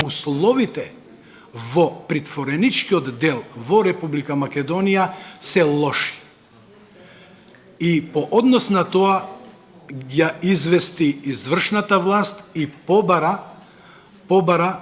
условите во притвореничкиот дел во Република Македонија се лоши. И по однос на тоа ја извести извршната власт и побара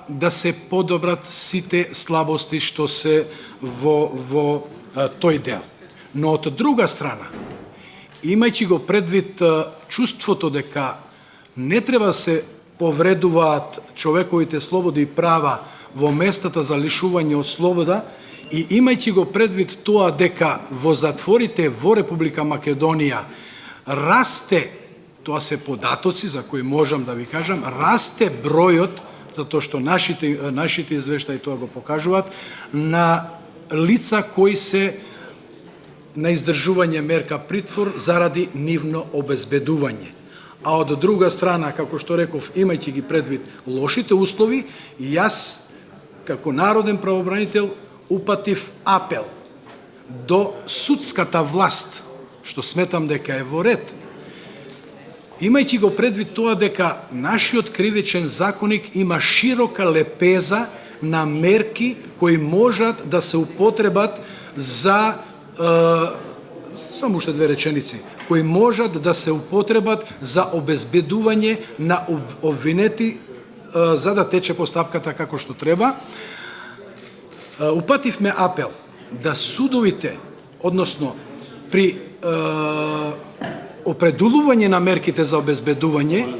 да се подобрат сите слабости што се во тој дел. Но од друга страна, имајќи го предвид чувството дека не треба се повредуваат човековите слободи и права во местата за лишување од слобода, и имајќи го предвид тоа дека во затворите во Република Македонија расте, тоа се податоци за кои можам да ви кажам, расте бројот, затоа што нашите извештаи тоа го покажуваат, на лица кои се на издржување мерка притвор заради нивно обезбедување. А од друга страна, како што реков, имајќи ги предвид лошите услови, јас, како народен правобранител, упатив апел до судската власт, што сметам дека е во ред, имајќи го предвид тоа дека нашиот кривичен законник има широка лепеза на мерки кои можат да се употребат за само уште две реченици, кои можат да се употребат за обезбедување на обвинети за да тече постапката како што треба. Упативме апел да судовите, односно при определување на мерките за обезбедување,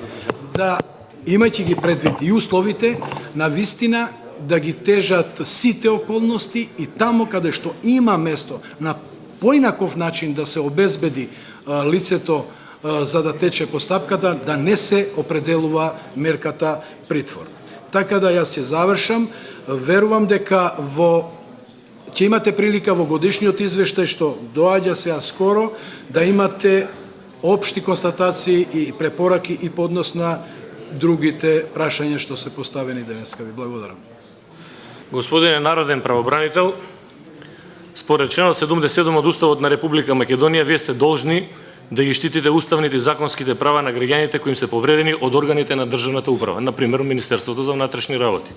да имајќи ги предвид и условите, на вистина да ги тежат сите околности и таму каде што има место на поинаков начин да се обезбеди лицето за да тече постапката, да не се определува мерката притвор. Така да јас ќе завршам, верувам дека ќе имате прилика во годишниот извештај што доаѓа сега скоро да имате општи констатации и препораки и по однос на другите прашања што се поставени денеска. Ви благодарам. Господине народен правобранител, според членот 77 од Уставот на Република Македонија, вие сте должни да ги штитите уставните и законските права на граѓаните кои им се повредени од органите на државната управа, например Министерството за внатрешни работи.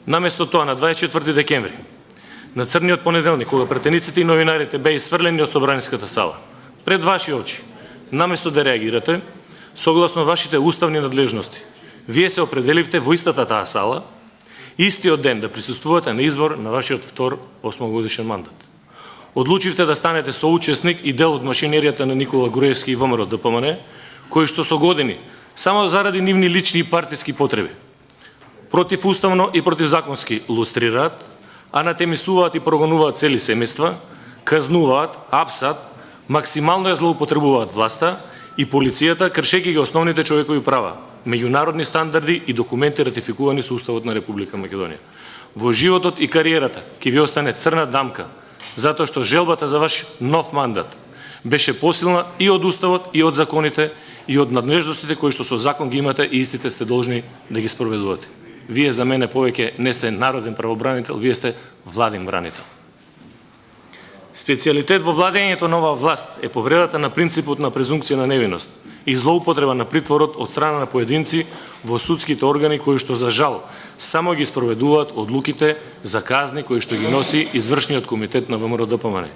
Наместо тоа, на 24 декември, на црниот понеделник, кога претениците и новинарите беа исфрлени од собраниската сала, пред ваши очи, наместо да реагирате, согласно вашите уставни надлежности, вие се определивте во истата таа сала, истиот ден да присуствувате на избор на вашиот втор 8-годишен мандат. Одлучивте да станете соучесник и дел од машинеријата на Никола Груевски и ВМРО ДПМН, кои што со години, само заради нивни лични и партиски потреби, противуставно и противзаконски лустрираат, анатемисуваат и прогонуваат цели семејства, казнуваат, апсат, максимално ја злоупотребуваат власта и полицијата, кршејќи ги основните човекови права, меѓународни стандарди и документи ратификувани со Уставот на Република Македонија. Во животот и кариерата ќе ви остане црна дамка, затоа што желбата за ваш нов мандат беше посилна и од Уставот, и од законите, и од надлежностите кои што со закон ги имате и истите сте должни да ги спроведувате. Вие за мене повеќе не сте народен правобранител, вие сте владин бранител. Специјалитет во владењето на оваа власт е повредата на принципот на презумпција на невиност и злоупотреба на притворот од страна на поединци во судските органи кои што за жал само ги спроведуваат одлуките за казни кои што ги носи извршниот комитет на ВМРО ДПМН.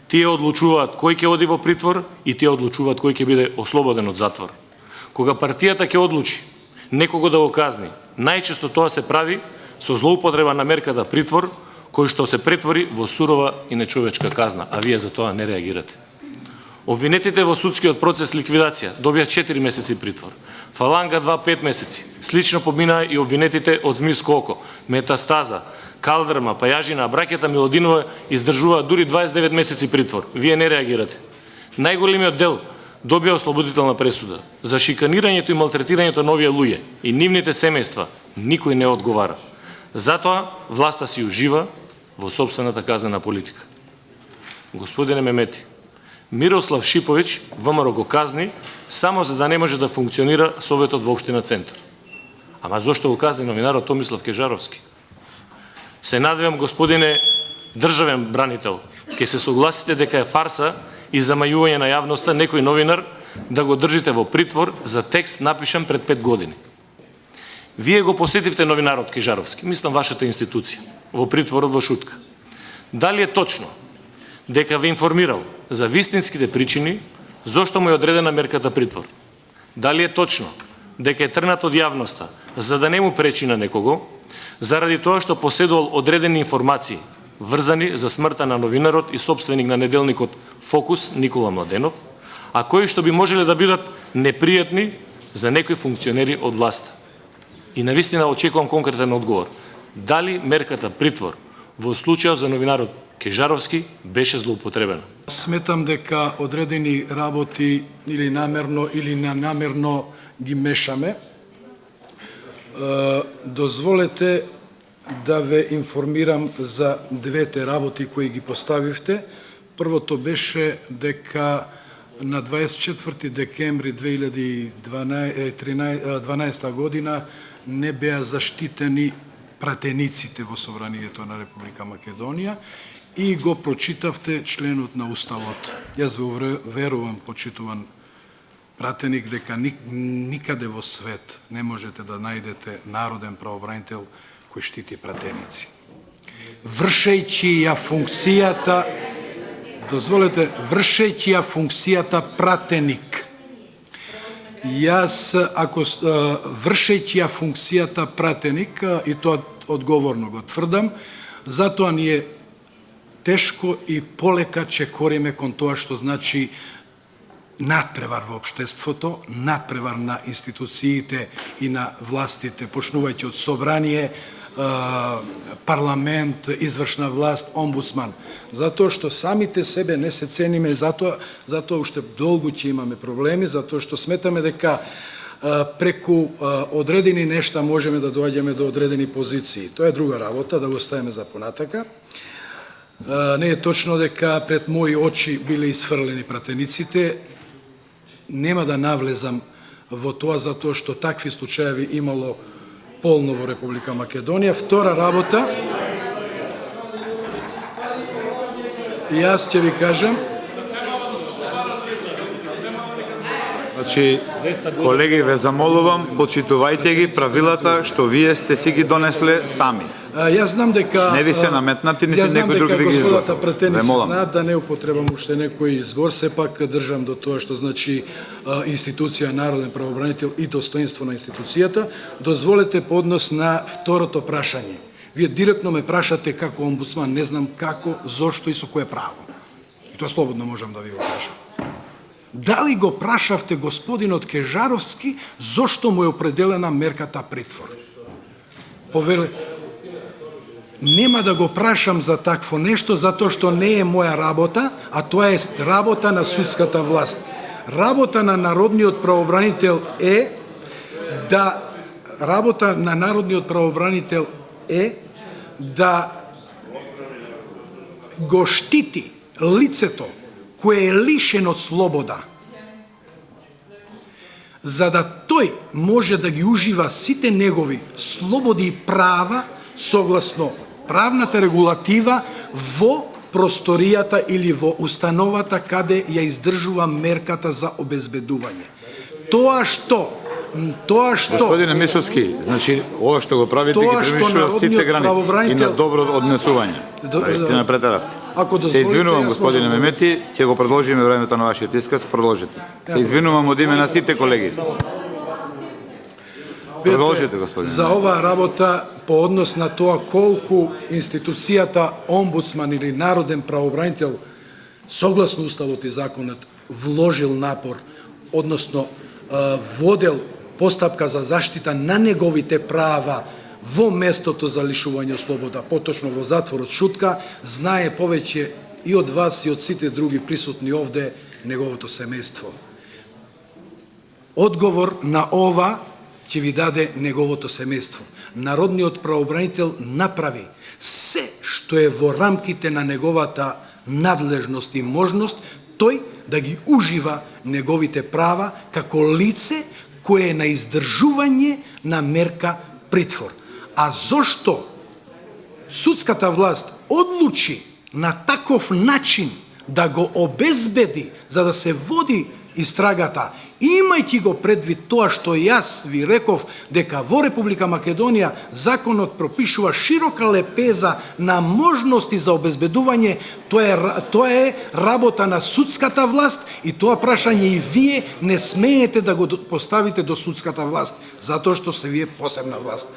Тие одлучуваат кој ќе оди во притвор и тие одлучуваат кој ќе биде ослободен од затвор. Кога партијата ќе одлучи некого да го казни, најчесто тоа се прави со злоупотреба на мерката притвор, кој што се претвори во сурова и нечовечка казна, а вие за тоа не реагирате. Обвинетите во судскиот процес ликвидација добија 4 месеци притвор. Фаланга 2 5 месеци. Слично поминаа и обвинетите од Змиско око, Метастаза, Калдрма, Пајажина, браќата Милодинова издржуваат дури 29 месеци притвор. Вие не реагирате. Најголемиот дел добија ослободителна пресуда. За шиканирањето и малтретирањето на овие луѓе и нивните семејства никој не одговара. Затоа власта си ужива во собствената казнена политика. Господине Мемети, Мирослав Шиповиќ ВМРО го казни само за да не може да функционира Советот во општина Центар. Ама зошто го казни новинарот Томислав Кежаровски? Се надевам, господине државен бранител, ќе се согласите дека е фарса и замајување на јавноста некој новинар да го држите во притвор за текст напишан пред 5 години. Вие го посетивте новинарот Кежаровски, мислам вашата институција, во притворот во Шутка. Дали е точно дека ве информирал за вистинските причини зошто му е одредена мерката притвор? Дали е точно дека е трнат од јавноста за да не му пречи на некого, заради тоа што поседувал одредени информации врзани за смртта на новинарот и собственик на неделникот Фокус Никола Младенов, а кои што би можеле да бидат непријатни за некои функционери од власта? И навистина очекувам конкретен одговор. Дали мерката притвор во случајот за новинарот Кежаровски беше злоупотребена? Сметам дека одредени работи или намерно или ненамерно ги мешаме. Дозволете да ве информирам за двете работи кои ги поставивте. Првото беше дека на 24 декември 2012 година не беа заштитени пратениците во Собранието на Република Македонија и го прочитавте членот на Уставот. Јас ве верувам, почитуван пратеник, дека никаде во свет не можете да најдете народен правобранител кој штити пратеници. Вршејќи ја функцијата, дозволете, вршејќи ја функцијата пратеник. Јас, ако вршејќи ја функцијата пратеник, и тоа одговорно го тврдам, затоа ни е тешко и полека чекориме кон тоа што значи надпревар во општеството, надпревар на институциите и на властите, почнувајќи од собрание, парламент, извршна власт, омбудсман. Затоа што самите себе не се цениме, затоа уште долго ќе имаме проблеми, затоа што сметаме дека преку одредени нешта можеме да доаѓаме до одредени позиции. Тоа е друга работа, да го оставиме за понатака. Не е точно дека пред мои очи биле изфрлени пратениците. Нема да навлезам во тоа, затоа што такви случаеви имало полно во Република Македонија. Втора работа, јас ќе ви кажам. Значи, колеги, ве замолувам, почитувајте ги правилата што вие сте си ги донесле сами. Јас знам дека не ви се наметнати, нити некој друг ви ги изгласа. Ве молам. Знаат да не употребам уште некој избор, сепак држам до тоа што значи институција, народен правобранител и достоинство на институцијата. Дозволете по однос на второто прашање. Вие директно ме прашате како омбудсман, не знам како, зошто и со кое право. И тоа слободно можам да ви го кажам. Дали го прашавте господинот Кежаровски зошто му е определена мерката притвор? Повеле, нема да го прашам за такво нешто, затоа што не е моја работа, а тоа е работа на судската власт. Работа на народниот правобранител е да го штити лицето кое е лишен од слобода, за да тој може да ги ужива сите негови слободи и права согласно правната регулатива во просторијата или во установата каде ја издржува мерката за обезбедување. Тоа што Господине Мисовски, значи ова што го правите ги премишува сите граници и на добро однесување. Наистина претеравте. Се извинувам, господине Мемети, ќе го продолжиме времето на вашиот исказ, продолжите. Се извинувам од име на сите колеги. Продолжите, господине. За оваа работа по однос на тоа колку институцијата омбудсман или народен правобранител согласно уставот и законот вложил напор, односно водел постапка за заштита на неговите права во местото за лишување од слобода, поточно во затворот Шутка, знае повеќе и од вас и од сите други присутни овде неговото семејство. Одговор на ова ќе ви даде неговото семејство. Народниот правобранител направи се што е во рамките на неговата надлежност и можност, тој да ги ужива неговите права како лице кое е на издржување на мерка притвор. А зошто судската власт одлучи на таков начин да го обезбеди за да се води истрагата Имајќи го предвид тоа што јас ви реков дека во Република Македонија законот пропишува широка лепеза на можности за обезбедување, тоа е работа на судската власт и тоа прашање и вие не смеете да го поставите до судската власт, затоа што се вие посебна власт.